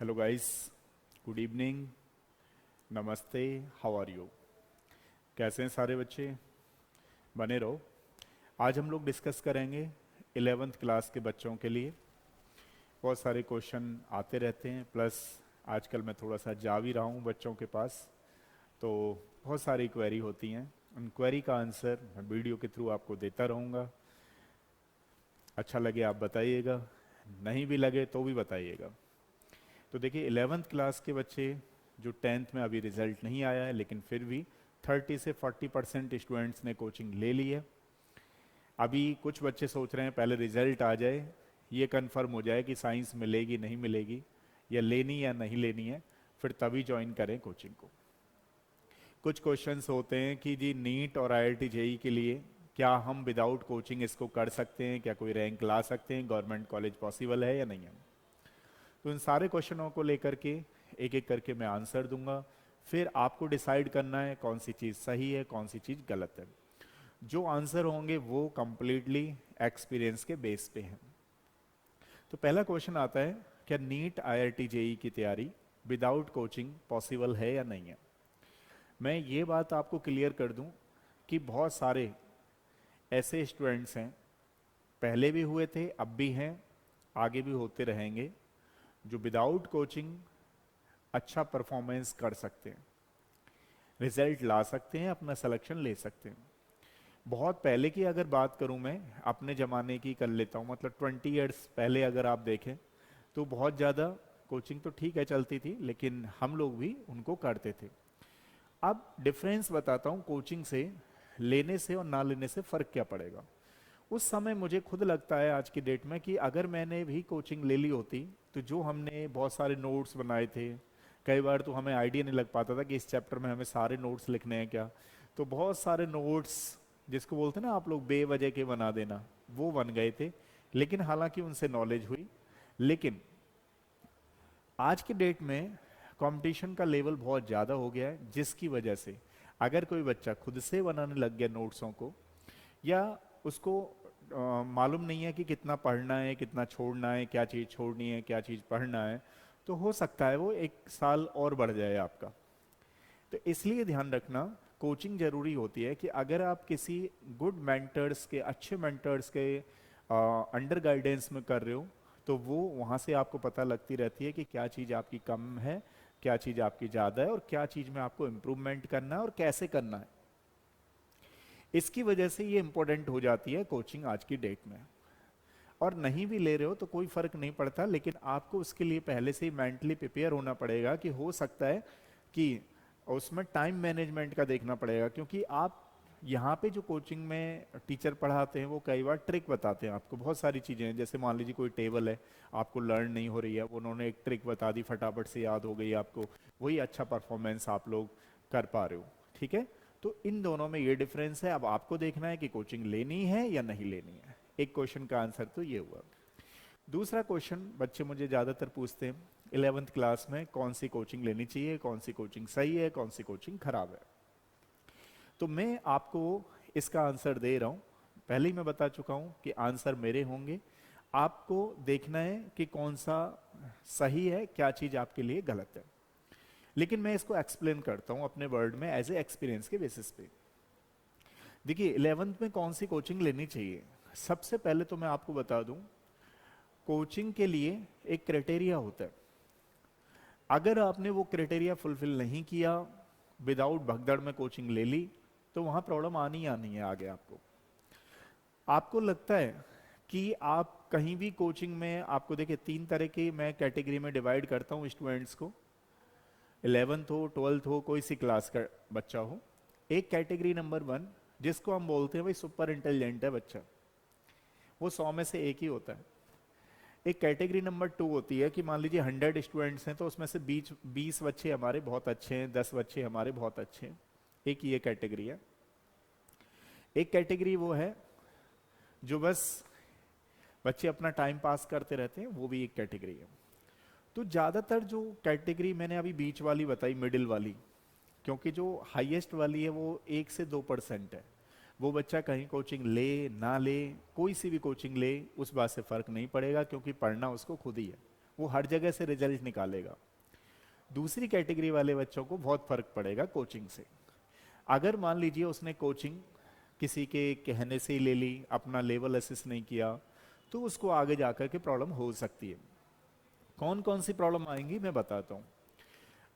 Hello guys, good evening, नमस्ते, how are you. कैसे हैं सारे बच्चे? बने रहो। आज हम लोग डिस्कस करेंगे 11th क्लास के बच्चों के लिए। बहुत सारे क्वेश्चन आते रहते हैं, प्लस आजकल मैं थोड़ा सा जा भी रहा हूँ बच्चों के पास, तो बहुत सारी क्वेरी होती हैं। उन क्वेरी का आंसर मैं वीडियो के थ्रू आपको देता रहूँगा। अच्छा लगे आप बताइएगा, नहीं भी लगे तो भी बताइएगा। तो देखिए 11th क्लास के बच्चे जो 10th में अभी रिजल्ट नहीं आया है, लेकिन फिर भी 30 से 40% स्टूडेंट्स ने कोचिंग ले ली है। अभी कुछ बच्चे सोच रहे हैं पहले रिजल्ट आ जाए, ये कंफर्म हो जाए कि साइंस मिलेगी नहीं मिलेगी, या लेनी या नहीं लेनी है, फिर तभी ज्वाइन करें कोचिंग को। कुछ क्वेश्चंस होते हैं कि जी नीट और आईआईटी जेई के लिए क्या हम विदाउट कोचिंग इसको कर सकते हैं, क्या कोई रैंक ला सकते हैं, गवर्नमेंट कॉलेज पॉसिबल है या नहीं है। तो इन सारे क्वेश्चनों को लेकर के एक एक करके मैं आंसर दूंगा। फिर आपको डिसाइड करना है कौन सी चीज़ सही है, कौन सी चीज़ गलत है। जो आंसर होंगे वो कंप्लीटली एक्सपीरियंस के बेस पे हैं। तो पहला क्वेश्चन आता है, क्या नीट आईआईटी जेई की तैयारी विदाउट कोचिंग पॉसिबल है या नहीं है। मैं ये बात आपको क्लियर कर दूं कि बहुत सारे ऐसे स्टूडेंट्स हैं, पहले भी हुए थे, अब भी हैं, आगे भी होते रहेंगे, जो विदाउट कोचिंग अच्छा परफॉर्मेंस कर सकते हैं, रिजल्ट ला सकते हैं, अपना सिलेक्शन ले सकते हैं। बहुत पहले की अगर बात करूं, मैं अपने ज़माने की कर लेता हूं, मतलब 20 ईयर्स पहले अगर आप देखें तो बहुत ज़्यादा कोचिंग तो ठीक है चलती थी, लेकिन हम लोग भी उनको करते थे। अब डिफरेंस बताता हूं कोचिंग से लेने से और ना लेने से फ़र्क क्या पड़ेगा। उस समय मुझे खुद लगता है आज की डेट में कि अगर मैंने भी कोचिंग ले ली होती तो जो हमने बहुत सारे नोट्स बनाए थे, कई बार तो हमें आइडिया नहीं लग पाता था कि इस चैप्टर में हमें सारे नोट्स लिखने हैं क्या। तो बहुत सारे नोट्स, जिसको बोलते हैं ना आप लोग बेवजह के बना देना, वो बन गए थे। लेकिन हालांकि उनसे नॉलेज हुई। लेकिन आज की डेट में कंपटीशन का लेवल बहुत ज़्यादा हो गया है, जिसकी वजह से अगर कोई बच्चा खुद से बनाने लग गया नोट्सों को, या उसको मालूम नहीं है कि कितना पढ़ना है, कितना छोड़ना है, क्या चीज़ छोड़नी है, क्या चीज़ पढ़ना है, तो हो सकता है वो एक साल और बढ़ जाए आपका। तो इसलिए ध्यान रखना, कोचिंग जरूरी होती है कि अगर आप किसी गुड मेंटर्स के, अच्छे मेंटर्स के अंडर गाइडेंस में कर रहे हो, तो वो वहाँ से आपको पता लगती रहती है कि क्या चीज़ आपकी कम है, क्या चीज़ आपकी ज़्यादा है, और क्या चीज़ में आपको इम्प्रूवमेंट करना है और कैसे करना है। इसकी वजह से ये इंपॉर्टेंट हो जाती है कोचिंग आज की डेट में। और नहीं भी ले रहे हो तो कोई फर्क नहीं पड़ता, लेकिन आपको उसके लिए पहले से ही मेंटली प्रिपेयर होना पड़ेगा कि हो सकता है कि उसमें टाइम मैनेजमेंट का देखना पड़ेगा, क्योंकि आप यहाँ पे जो कोचिंग में टीचर पढ़ाते हैं वो कई बार ट्रिक बताते हैं आपको। बहुत सारी चीज़ें हैं, जैसे मान लीजिए कोई टेबल है, आपको लर्न नहीं हो रही है, उन्होंने एक ट्रिक बता दी, फटाफट से याद हो गई आपको, वही अच्छा परफॉर्मेंस आप लोग कर पा रहे हो। ठीक है, तो इन दोनों में ये डिफरेंस है। अब आपको देखना है कि कोचिंग लेनी है या नहीं लेनी है। एक क्वेश्चन का आंसर तो ये हुआ। दूसरा क्वेश्चन बच्चे मुझे ज़्यादातर पूछते हैं, 11th क्लास में कौन सी कोचिंग लेनी चाहिए, कौन सी कोचिंग सही है, कौन सी कोचिंग खराब है। तो मैं आपको इसका आंसर दे रहा हूँ। पहले ही मैं बता चुका हूँ कि आंसर मेरे होंगे, आपको देखना है कि कौन सा सही है, क्या चीज़ आपके लिए गलत है। लेकिन मैं इसको एक्सप्लेन करता हूँ अपने वर्ड में एज ए एक्सपीरियंस के बेसिस पे। देखिए 11th में कौन सी कोचिंग लेनी चाहिए, सबसे पहले तो मैं आपको बता दूं, कोचिंग के लिए एक क्राइटेरिया होता है। अगर आपने वो क्राइटेरिया फुलफिल नहीं किया, विदाउट भगदड़ में कोचिंग ले ली, तो वहां प्रॉब्लम आनी आनी है आगे आपको। आपको लगता है कि आप कहीं भी कोचिंग में, आपको देखिए 3 तरह की मैं कैटेगरी में डिवाइड करता हूँ स्टूडेंट्स को, 11th हो, 12th हो, कोई सी क्लास का बच्चा हो। एक कैटेगरी नंबर 1, जिसको हम बोलते हैं भाई सुपर इंटेलिजेंट है बच्चा, वो 100 में से एक ही होता है। एक कैटेगरी नंबर 2 होती है कि मान लीजिए 100 स्टूडेंट्स हैं, तो उसमें से 20 बच्चे हमारे बहुत अच्छे हैं, 10 बच्चे हमारे बहुत अच्छे हैं। एक ये कैटेगरी है। एक कैटेगरी वो है जो बस बच्चे अपना टाइम पास करते रहते हैं, वो भी एक कैटेगरी है। तो ज़्यादातर जो कैटेगरी मैंने अभी बीच वाली बताई, मिडिल वाली, क्योंकि जो हाईएस्ट वाली है वो 1 से 2% है। वो बच्चा कहीं कोचिंग ले ना ले, कोई सी भी कोचिंग ले, उस बात से फर्क नहीं पड़ेगा, क्योंकि पढ़ना उसको खुद ही है, वो हर जगह से रिजल्ट निकालेगा। दूसरी कैटेगरी वाले बच्चों को बहुत फर्क पड़ेगा कोचिंग से। अगर मान लीजिए उसने कोचिंग किसी के कहने से ही ले ली, अपना लेवल असेस नहीं किया, तो उसको आगे जाकर के प्रॉब्लम हो सकती है। कौन कौन सी प्रॉब्लम आएंगी मैं बताता हूँ।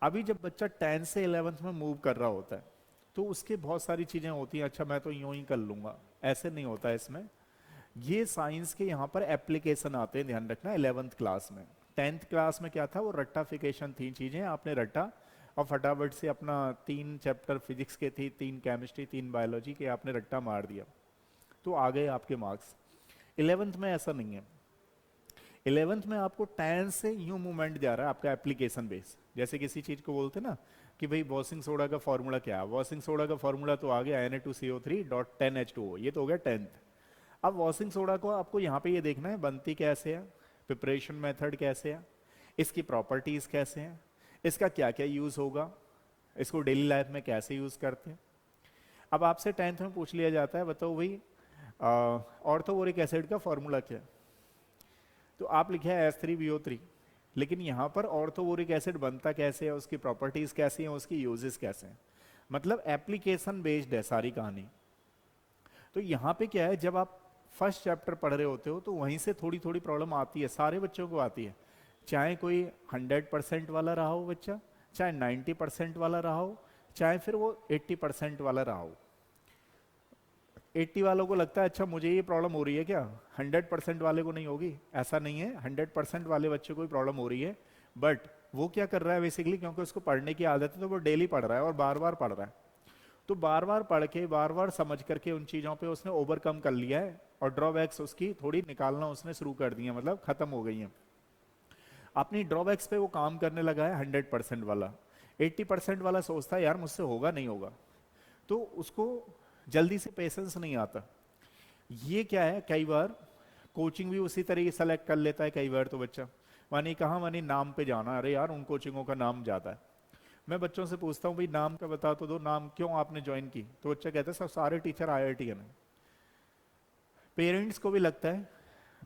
अभी जब बच्चा 10 से 11th में मूव कर रहा होता है तो उसके बहुत सारी चीजें होती हैं, अच्छा मैं तो यूं ही कर लूंगा, ऐसे नहीं होता है इसमें। ये साइंस के यहाँ पर एप्लीकेशन आते हैं, ध्यान रखना। 11th क्लास में, 10th क्लास में क्या था, वो रट्टाफिकेशन थी, चीजें आपने रट्टा और फटाफट से अपना 3 चैप्टर फिजिक्स के थी, 3 केमिस्ट्री, 3 बायोलॉजी के, आपने रट्टा मार दिया तो आ गए आपके मार्क्स। 11th में ऐसा नहीं है। 11th में आपको 10 से यूं मूवमेंट जा रहा है आपका एप्लीकेशन बेस। जैसे किसी चीज को बोलते ना कि भाई वॉशिंग सोडा का फॉर्मूला क्या है, वॉशिंग सोडा का फॉर्मूला तो आ गया Na2CO3.10H2O, ये तो हो गया 10th। अब वॉशिंग सोडा को आपको यहाँ पे ये देखना है बनती कैसे है, प्रिपरेशन मेथड कैसे है, इसकी प्रॉपर्टीज कैसे हैं, इसका क्या क्या यूज होगा, इसको डेली लाइफ में कैसे यूज करते हैं। अब आपसे 10th में पूछ लिया जाता है बताओ भाई ऑर्थोबोरिक एसिड का फॉर्मूला क्या है, तो आप लिखे है H3BO3, लेकिन यहाँ पर ऑर्थोबोरिक एसिड बनता कैसे है, उसकी प्रॉपर्टीज कैसी हैं, उसकी यूजेस कैसे हैं, मतलब एप्लीकेशन बेस्ड है सारी कहानी। तो यहाँ पे क्या है, जब आप फर्स्ट चैप्टर पढ़ रहे होते हो तो वहीं से थोड़ी थोड़ी प्रॉब्लम आती है, सारे बच्चों को आती है। चाहे कोई 100% वाला रहा हो बच्चा, चाहे 90% वाला रहा हो, चाहे फिर वो 80% वाला रहा हो। 80 वालों को लगता है अच्छा मुझे ये प्रॉब्लम हो रही है क्या, 100% वाले को नहीं होगी, ऐसा नहीं है। 100% वाले बच्चे को ही प्रॉब्लम हो रही है, बट वो क्या कर रहा है बेसिकली, क्योंकि उसको पढ़ने की आदत है तो वो डेली पढ़ रहा है और बार बार पढ़ रहा है, तो बार बार पढ़ के बार बार समझ करके उन चीजों पे उसने ओवरकम कर लिया है और ड्रॉबैक्स उसकी थोड़ी निकालना उसने शुरू कर दी है, मतलब खत्म हो गई है। अपनी ड्रॉबैक्स पे वो काम करने लगा है 100% वाला। 80% वाला सोचता है यार मुझसे होगा नहीं होगा, तो उसको जल्दी से पेशेंस नहीं आता। ये क्या है, कई बार कोचिंग भी उसी तरीके सेलेक्ट कर लेता है। कई बार तो बच्चा मानी कहाँ, मानी नाम पे जाना, अरे यार उन कोचिंगों का नाम ज्यादा है। मैं बच्चों से पूछता हूँ भाई नाम का बता तो दो, नाम क्यों आपने ज्वाइन की, तो बच्चा कहता है सब सारे टीचर IITian है। पेरेंट्स को भी लगता है,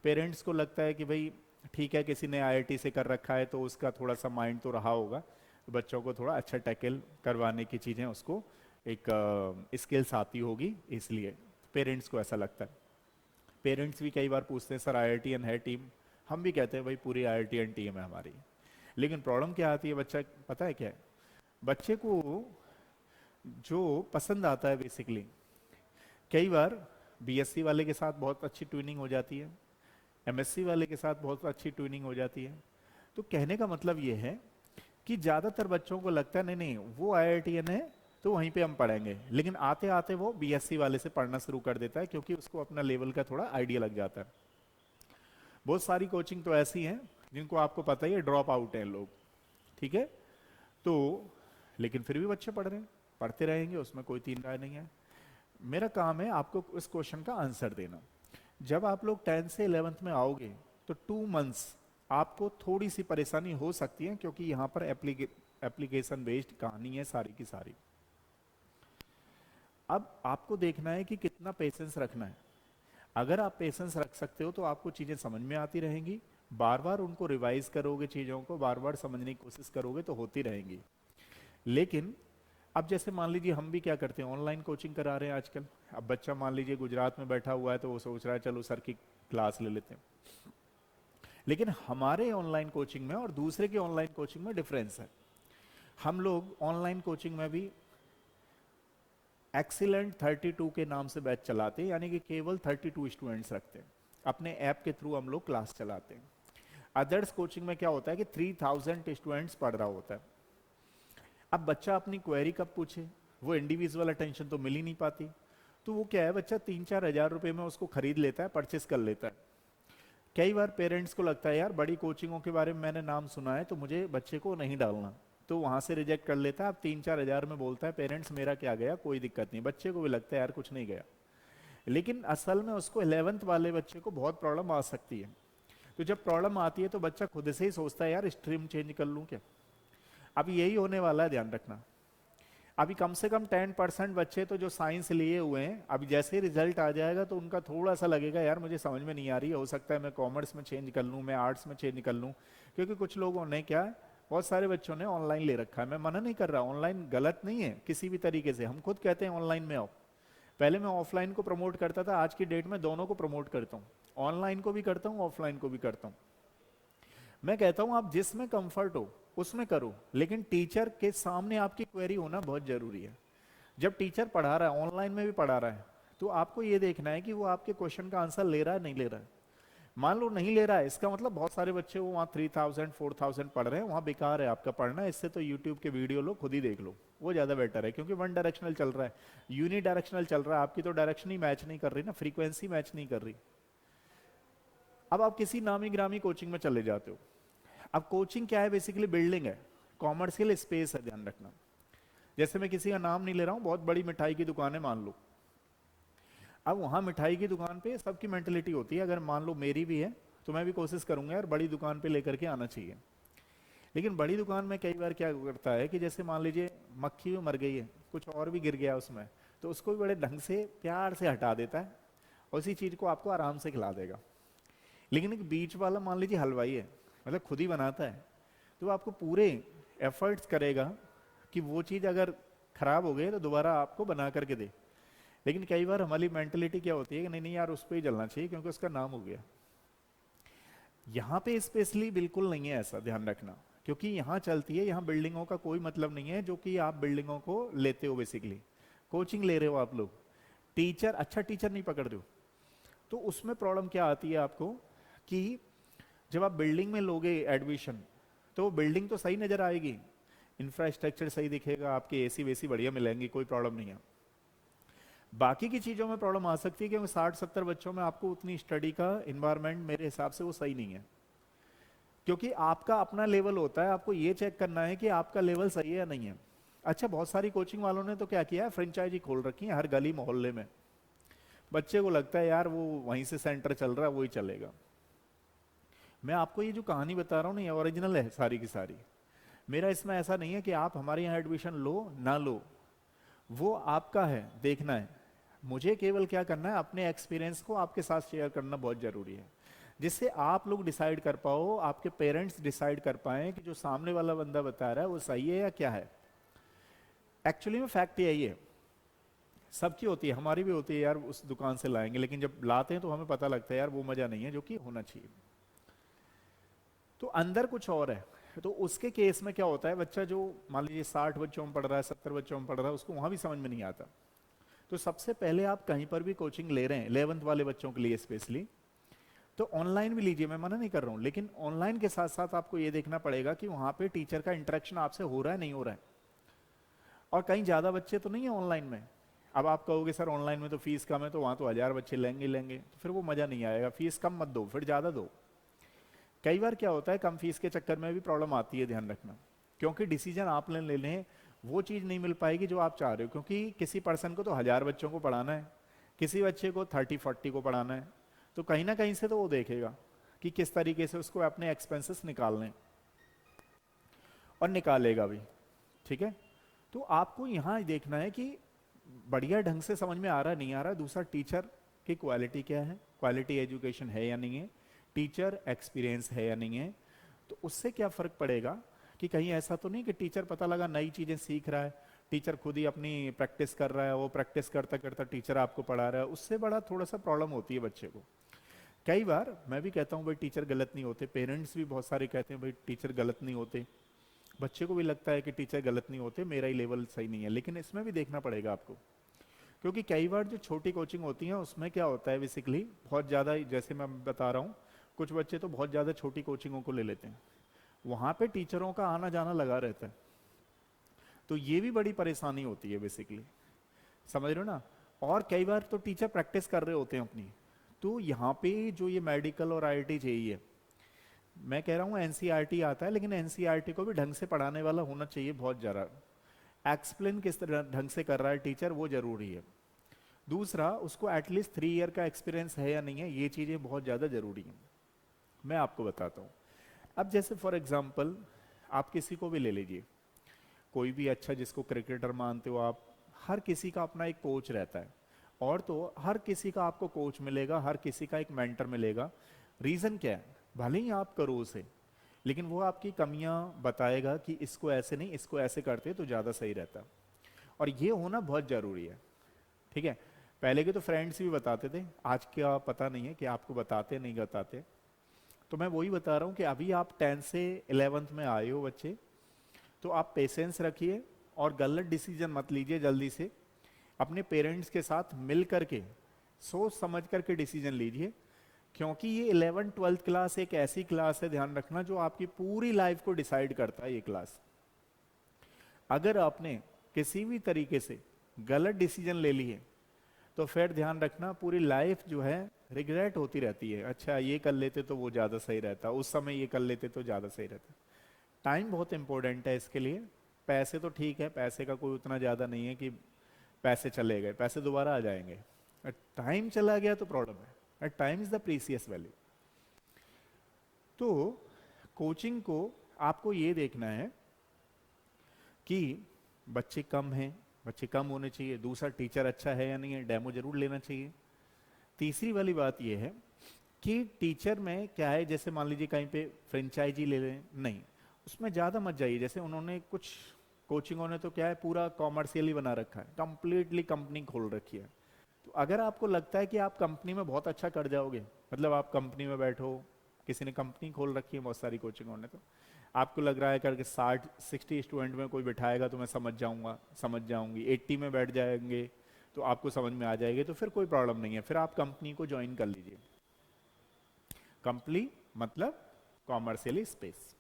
पेरेंट्स को लगता है कि भाई ठीक है किसी ने IIT से कर रखा है तो उसका थोड़ा सा माइंड तो रहा होगा, बच्चों को थोड़ा अच्छा टैकल करवाने की चीजें, उसको एक स्किल्स आती होगी, इसलिए पेरेंट्स को ऐसा लगता है। पेरेंट्स भी कई बार पूछते हैं सर IITian है टीम, हम भी कहते हैं भाई पूरी IITian टीम है हमारी। लेकिन प्रॉब्लम क्या आती है, बच्चा पता है क्या है, बच्चे को जो पसंद आता है बेसिकली, कई बार BSc वाले के साथ बहुत अच्छी ट्यूनिंग हो जाती है, MSc वाले के साथ बहुत अच्छी ट्यूनिंग हो जाती है। तो कहने का मतलब ये है कि ज्यादातर बच्चों को लगता है नहीं नहीं वो IITian है तो वहीं पे हम पढ़ेंगे, लेकिन आते आते वो BSc वाले से पढ़ना शुरू कर देता है क्योंकि उसको अपना लेवल का थोड़ा आइडिया लग जाता है। बहुत सारी कोचिंग तो ऐसी हैं जिनको आपको पता ही है ड्रॉप आउट हैं लोग, ठीक है, तो लेकिन फिर भी बच्चे पढ़ रहे हैं, पढ़ते रहेंगे, उसमें कोई तीन राय नहीं है। मेरा काम है आपको इस क्वेश्चन का आंसर देना। जब आप लोग 10 से 11th में आओगे तो 2 मंथ्स आपको थोड़ी सी परेशानी हो सकती है, क्योंकि यहाँ पर एप्लीकेशन बेस्ड कहानी है सारी की सारी। अब आपको देखना है कि कितना पेशेंस रखना है। अगर आप पेशेंस रख सकते हो तो आपको चीजें समझ में आती रहेंगी, बार बार उनको रिवाइज करोगे, चीजों को बार बार समझने की कोशिश करोगे तो होती रहेंगी। लेकिन अब जैसे मान लीजिए हम भी क्या करते हैं, ऑनलाइन कोचिंग करा रहे हैं आजकल। अब बच्चा मान लीजिए गुजरात में बैठा हुआ है तो वो सोच रहा है चलो सर की क्लास ले लेते हैं, लेकिन हमारे ऑनलाइन कोचिंग में और दूसरे के ऑनलाइन कोचिंग में डिफरेंस है। हम लोग ऑनलाइन कोचिंग में भी एक्सीलेंट 32 के नाम से बैच चलाते हैं, यानी कि केवल 32 स्टूडेंट्स रखते हैं, अपने ऐप के थ्रू हम लोग क्लास चलाते हैं। अदर्स कोचिंग में क्या होता है कि 3000 स्टूडेंट्स पढ़ रहा होता है। अब बच्चा अपनी क्वेरी कब पूछे, वो इंडिविजुअल अटेंशन तो मिल ही नहीं पाती, तो वो क्या है बच्चा 3-4 हजार रुपए में उसको खरीद लेता है, परचेस कर लेता है। कई बार पेरेंट्स को लगता है यार बड़ी कोचिंगों के बारे में मैंने नाम सुना है तो मुझे बच्चे को नहीं डालना, तो वहां से रिजेक्ट कर लेता है। अब 3-4 हजार में बोलता है पेरेंट्स मेरा क्या गया, कोई दिक्कत नहीं, बच्चे को भी लगता है यार कुछ नहीं गया, लेकिन असल में उसको 11th वाले बच्चे को बहुत प्रॉब्लम आ सकती है। तो जब प्रॉब्लम आती है तो बच्चा खुद से ही सोचता है यार स्ट्रीम चेंज कर लूं क्या। अब यही होने वाला है, ध्यान रखना। अभी कम से कम 10% बच्चे तो जो साइंस लिए हुए हैं, अभी जैसे ही रिजल्ट आ जाएगा तो उनका थोड़ा सा लगेगा यार मुझे समझ में नहीं आ रही, हो सकता है मैं कॉमर्स में चेंज कर लूँ, मैं आर्ट्स में चेंज कर लूँ। क्योंकि कुछ लोगों ने क्या है, बहुत सारे बच्चों ने ऑनलाइन ले रखा है। मैं मना नहीं कर रहा, ऑनलाइन गलत नहीं है किसी भी तरीके से, हम खुद कहते हैं ऑनलाइन में आओ। पहले मैं ऑफलाइन को प्रमोट करता था, आज की डेट में दोनों को प्रमोट करता हूँ, ऑनलाइन को भी करता हूँ, ऑफलाइन को भी करता हूँ। मैं कहता हूँ आप जिसमें कंफर्ट हो उसमें करो, लेकिन टीचर के सामने आपकी क्वेरी होना बहुत जरूरी है। जब टीचर पढ़ा रहा है, ऑनलाइन में भी पढ़ा रहा है, तो आपको ये देखना है कि वो आपके क्वेश्चन का आंसर ले रहा है नहीं ले रहा है। मान लो नहीं ले रहा है, इसका मतलब बहुत सारे बच्चे वो वहाँ 3000 4000 पढ़ रहे हैं, वहाँ बेकार है आपका पढ़ना। इससे तो यूट्यूब के वीडियो लो, खुद ही देख लो, वो ज़्यादा बेटर है। क्योंकि वन डायरेक्शनल चल रहा है, यूनि डायरेक्शनल चल रहा है, आपकी तो डायरेक्शन ही मैच नहीं कर रही ना, फ्रीक्वेंसी मैच नहीं कर रही। अब आप किसी नामी ग्रामी कोचिंग में चले जाते हो। अब कोचिंग क्या है, बेसिकली बिल्डिंग है, कॉमर्शियल स्पेस है, ध्यान रखना। जैसे मैं किसी का नाम नहीं ले रहा हूँ, बहुत बड़ी मिठाई की दुकान है मान लो। अब वहाँ मिठाई की दुकान पे सबकी मेंटेलिटी होती है, अगर मान लो मेरी भी है तो मैं भी कोशिश करूंगा यार बड़ी दुकान पे लेकर के आना चाहिए। लेकिन बड़ी दुकान में कई बार क्या करता है कि जैसे मान लीजिए मक्खी भी मर गई है, कुछ और भी गिर गया उसमें, तो उसको भी बड़े ढंग से प्यार से हटा देता है, और उसी चीज को आपको आराम से खिला देगा। लेकिन एक बीच वाला मान लीजिए हलवाई है, मतलब खुद ही बनाता है, तो वो आपको पूरे एफर्ट्स करेगा कि वो चीज़ अगर खराब हो गई तो दोबारा आपको बना करके दे। लेकिन कई बार हमारी मेंटेलिटी क्या होती है कि नहीं नहीं यार उस पर ही चलना चाहिए क्योंकि उसका नाम हो गया। यहाँ पे स्पेशली बिल्कुल नहीं है ऐसा, ध्यान रखना। क्योंकि यहाँ चलती है, यहाँ बिल्डिंगों का कोई मतलब नहीं है, जो कि आप बिल्डिंगों को लेते हो बेसिकली, कोचिंग ले रहे हो आप लोग, टीचर अच्छा टीचर नहीं पकड़ रहे हो। तो उसमें प्रॉब्लम क्या आती है आपको कि जब आप बिल्डिंग में लोगे एडमिशन, तो बिल्डिंग तो सही नजर आएगी, इंफ्रास्ट्रक्चर सही दिखेगा, आपके एसी वेसी बढ़िया मिलेंगे, कोई प्रॉब्लम नहीं है। बाकी की चीजों में प्रॉब्लम आ सकती है, क्योंकि 60-70 बच्चों में आपको उतनी स्टडी का इन्वायरमेंट मेरे हिसाब से वो सही नहीं है। क्योंकि आपका अपना लेवल होता है, आपको ये चेक करना है कि आपका लेवल सही है या नहीं है। अच्छा, बहुत सारी कोचिंग वालों ने तो क्या किया है, फ्रेंचाइजी खोल रखी है हर गली मोहल्ले में। बच्चे को लगता है यार वो वहीं से सेंटर चल रहा है, वही चलेगा। मैं आपको ये जो कहानी बता रहा हूँ ना, ये ओरिजिनल है सारी की सारी। मेरा इसमें ऐसा नहीं है कि आप हमारे यहाँ एडमिशन लो ना लो, वो आपका है, देखना है। मुझे केवल क्या करना है, अपने एक्सपीरियंस को आपके साथ शेयर करना बहुत जरूरी है, जिससे आप लोग डिसाइड कर पाओ, आपके पेरेंट्स डिसाइड कर पाए कि जो सामने वाला बंदा बता रहा है वो सही है या क्या है। एक्चुअली में फैक्ट यही है, सबकी होती है, हमारी भी होती है यार उस दुकान से लाएंगे, लेकिन जब लाते हैं तो हमें पता लगता है यार वो मजा नहीं है जो कि होना चाहिए। तो अंदर कुछ और है। तो उसके केस में क्या होता है, बच्चा जो मान लीजिए 60 बच्चों में पढ़ रहा है, 70 बच्चों में पढ़ रहा है, उसको वहां भी समझ में नहीं आता। तो सबसे पहले आप कहीं पर भी कोचिंग ले रहे हैं 11th वाले बच्चों के लिए स्पेशली, तो ऑनलाइन भी लीजिए, मैं मना नहीं कर रहा हूँ, लेकिन ऑनलाइन के साथ साथ आपको ये देखना पड़ेगा कि वहां पे टीचर का इंटरेक्शन आपसे हो रहा है नहीं हो रहा है। और कहीं ज्यादा बच्चे तो नहीं है ऑनलाइन में। अब आप कहोगे सर ऑनलाइन में तो फीस कम है, तो वहां तो 1000 बच्चे लेंगे लेंगे, तो फिर वो मजा नहीं आएगा। फीस कम मत दो, फिर ज्यादा दो। कई बार क्या होता है, कम फीस के चक्कर में भी प्रॉब्लम आती है, ध्यान रखना। क्योंकि डिसीजन आप ले लें, वो चीज नहीं मिल पाएगी जो आप चाह रहे हो। क्योंकि किसी पर्सन को तो 1000 बच्चों को पढ़ाना है, किसी बच्चे को 30-40 को पढ़ाना है, तो कहीं ना कहीं से तो वो देखेगा कि किस तरीके से उसको अपने एक्सपेंसेस निकालने, और निकालेगा भी। ठीक है, तो आपको यहाँ देखना है कि बढ़िया ढंग से समझ में आ रहा है नहीं आ रहा है। दूसरा, टीचर की क्वालिटी क्या है, क्वालिटी एजुकेशन है या नहीं है, टीचर एक्सपीरियंस है या नहीं है। तो उससे क्या फर्क पड़ेगा कि कहीं ऐसा तो नहीं कि टीचर पता लगा नई चीजें सीख रहा है, टीचर खुद ही अपनी प्रैक्टिस कर रहा है, वो प्रैक्टिस करता करता टीचर आपको पढ़ा रहा है, उससे बड़ा थोड़ा सा प्रॉब्लम होती है बच्चे को। कई बार मैं भी कहता हूँ भाई टीचर गलत नहीं होते, पेरेंट्स भी बहुत सारे कहते हैं भाई टीचर गलत नहीं होते, बच्चे को भी लगता है कि टीचर गलत नहीं होते, मेरा ही लेवल सही नहीं है। लेकिन इसमें भी देखना पड़ेगा आपको, क्योंकि कई बार जो छोटी कोचिंग होती है उसमें क्या होता है बेसिकली, बहुत ज़्यादा, जैसे मैं बता रहा हूँ, कुछ बच्चे तो बहुत ज़्यादा छोटी कोचिंगों को ले लेते हैं, वहाँ पे टीचरों का आना जाना लगा रहता है, तो ये भी बड़ी परेशानी होती है बेसिकली, समझ रहे हो ना। और कई बार तो टीचर प्रैक्टिस कर रहे होते हैं अपनी, तो यहाँ पे जो ये मेडिकल और आईआईटी चाहिए, मैं कह रहा हूँ एनसीईआरटी आता है, लेकिन एनसीईआरटी को भी ढंग से पढ़ाने वाला होना चाहिए बहुत ज़्यादा। एक्सप्लेन किस तरह ढंग से कर रहा है टीचर, वो जरूरी है। दूसरा, उसको एटलीस्ट 3 ईयर का एक्सपीरियंस है या नहीं है, ये चीज़ें बहुत ज़्यादा जरूरी हैं। मैं आपको बताता हूँ। अब जैसे फॉर एग्जाम्पल आप किसी को भी ले लीजिए, कोई भी अच्छा जिसको क्रिकेटर मानते हो आप, हर किसी का अपना एक कोच रहता है। और तो हर किसी का आपको कोच मिलेगा, हर किसी का एक मेंटर मिलेगा। रीजन क्या है, भले ही आप करो उसे, लेकिन वो आपकी कमियां बताएगा कि इसको ऐसे नहीं, इसको ऐसे करते तो ज्यादा सही रहता। और ये होना बहुत जरूरी है, ठीक है। पहले के तो फ्रेंड्स भी बताते थे, आज क्या पता नहीं है कि आपको बताते नहीं बताते। तो मैं वही बता रहा हूँ कि अभी आप 10 से 11th में आए हो बच्चे, तो आप पेशेंस रखिए और गलत डिसीजन मत लीजिए जल्दी से। अपने पेरेंट्स के साथ मिल करके सोच समझ करके डिसीजन लीजिए, क्योंकि ये 11th-12th क्लास एक ऐसी क्लास है, ध्यान रखना, जो आपकी पूरी लाइफ को डिसाइड करता है ये क्लास। अगर आपने किसी भी तरीके से गलत डिसीजन ले लिए तो फिर ध्यान रखना पूरी लाइफ जो है रिग्रेट होती रहती है। अच्छा ये कर लेते तो वो ज्यादा सही रहता, उस समय ये कर लेते तो ज्यादा सही रहता। टाइम बहुत इंपॉर्टेंट है इसके लिए। पैसे तो ठीक है, पैसे का कोई उतना ज्यादा नहीं है कि पैसे चले गए, पैसे दोबारा आ जाएंगे। टाइम चला गया तो प्रॉब्लम है। Time is the precious value. तो कोचिंग को आपको ये देखना है कि बच्चे कम हैं, बच्चे कम होने चाहिए। दूसरा, टीचर अच्छा है या नहीं है, डेमो जरूर लेना चाहिए। तीसरी वाली बात यह है कि टीचर में क्या है, जैसे मान लीजिए कहीं पे फ्रेंचाइजी ले लें, नहीं उसमें ज़्यादा मत जाइए। जैसे उन्होंने कुछ कोचिंगों ने तो क्या है पूरा कॉमर्शियली बना रखा है, कंप्लीटली कंपनी खोल रखी है। तो अगर आपको लगता है कि आप कंपनी में बहुत अच्छा कर जाओगे, मतलब आप कंपनी में बैठो, किसी ने कंपनी खोल रखी है बहुत सारी कोचिंगों ने, तो आपको लग रहा है करके 60 स्टूडेंट में कोई बिठाएगा तो मैं समझ जाऊंगा, समझ जाऊंगी, 80 में बैठ जाएंगे तो आपको समझ में आ जाएगी, तो फिर कोई प्रॉब्लम नहीं है, फिर आप कंपनी को ज्वाइन कर लीजिए। कंपनी मतलब कॉमर्शियली स्पेस।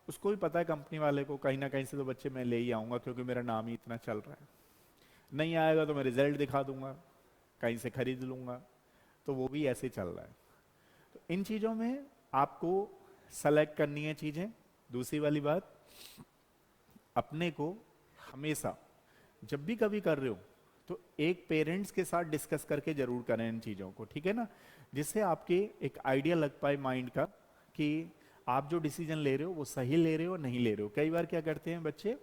उसको भी पता है कंपनी वाले को, कहीं ना कहीं से तो बच्चे मैं ले ही आऊंगा क्योंकि मेरा नाम ही इतना चल रहा है। नहीं आएगा तो मैं रिजल्ट दिखा दूंगा, कहीं से खरीद लूंगा, तो वो भी ऐसे चल रहा है। तो इन चीजों में आपको सेलेक्ट करनी है चीजें। दूसरी वाली बात, अपने को हमेशा जब भी कभी कर रहे हो तो एक पेरेंट्स के साथ डिस्कस करके जरूर करें इन चीजों को, ठीक है ना, जिससे आपके एक आइडिया लग पाए माइंड का कि आप जो डिसीजन ले रहे हो वो सही ले रहे हो नहीं ले रहे हो। कई बार क्या करते हैं बच्चे,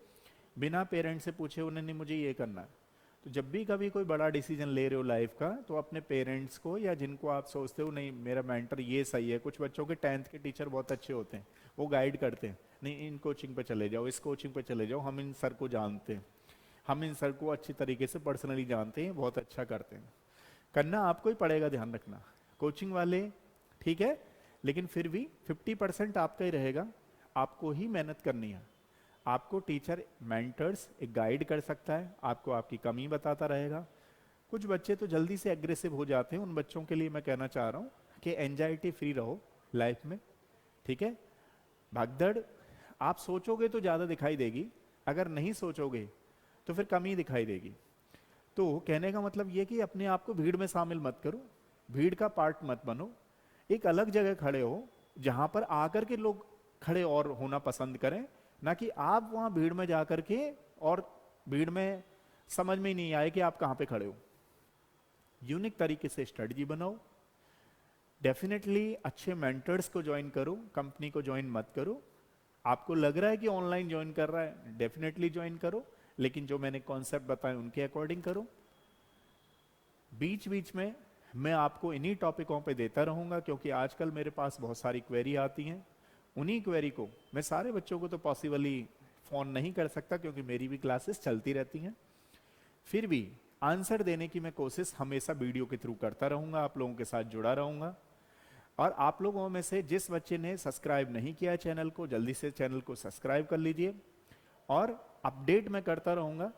बिना पेरेंट्स से पूछे उन्होंने मुझे ये करना है। तो जब भी कभी कोई बड़ा डिसीजन ले रहे हो लाइफ का, तो अपने पेरेंट्स को या जिनको आप सोचते हो नहीं मेरा मेंटर ये सही है, कुछ बच्चों के 10th के टीचर बहुत अच्छे होते हैं, वो गाइड करते हैं, नहीं इन कोचिंग पे चले जाओ, इस कोचिंग पे चले जाओ, हम इन सर को जानते हैं, हम इन सर को अच्छी तरीके से पर्सनली जानते हैं, बहुत अच्छा करते हैं। करना आपको ही पड़ेगा, ध्यान रखना। कोचिंग वाले ठीक है, लेकिन फिर भी 50% आपका ही रहेगा, आपको ही मेहनत करनी है। आपको टीचर मेंटर्स एक गाइड कर सकता है, आपको आपकी कमी बताता रहेगा। कुछ बच्चे तो जल्दी से एग्रेसिव हो जाते हैं, उन बच्चों के लिए मैं कहना चाह रहा हूँ कि एंजाइटी फ्री रहो लाइफ में, ठीक है। भागदड़ आप सोचोगे तो ज़्यादा दिखाई देगी, अगर नहीं सोचोगे तो फिर कमी दिखाई देगी। तो कहने का मतलब ये कि अपने आप को भीड़ में शामिल मत करो, भीड़ का पार्ट मत बनो, एक अलग जगह खड़े हो जहां पर आकर के लोग खड़े और होना पसंद करें, ना कि आप वहां भीड़ में जाकर के और भीड़ में समझ में ही नहीं आए कि आप कहां पे खड़े हो। यूनिक तरीके से स्ट्रेटजी बनाओ। डेफिनेटली अच्छे मेंटर्स को ज्वाइन करो, कंपनी को ज्वाइन मत करो। आपको लग रहा है कि ऑनलाइन ज्वाइन कर रहा है, डेफिनेटली ज्वाइन करो, लेकिन जो मैंने कॉन्सेप्ट बताए उनके अकॉर्डिंग करो। बीच बीच में मैं आपको इन्हीं टॉपिकों पे देता रहूंगा, क्योंकि आजकल मेरे पास बहुत सारी क्वेरी आती हैं। उन्हीं क्वेरी को मैं सारे बच्चों को तो पॉसिबली फोन नहीं कर सकता, क्योंकि मेरी भी क्लासेस चलती रहती हैं। फिर भी आंसर देने की मैं कोशिश हमेशा वीडियो के थ्रू करता रहूंगा, आप लोगों के साथ जुड़ा रहूंगा। और आप लोगों में से जिस बच्चे ने सब्सक्राइब नहीं किया चैनल को, जल्दी से चैनल को सब्सक्राइब कर लीजिए। और अपडेट मैं करता रहूंगा,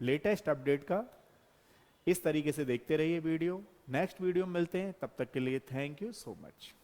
लेटेस्ट अपडेट का। इस तरीके से देखते रहिए वीडियो। नेक्स्ट वीडियो में मिलते हैं, तब तक के लिए थैंक यू सो मच।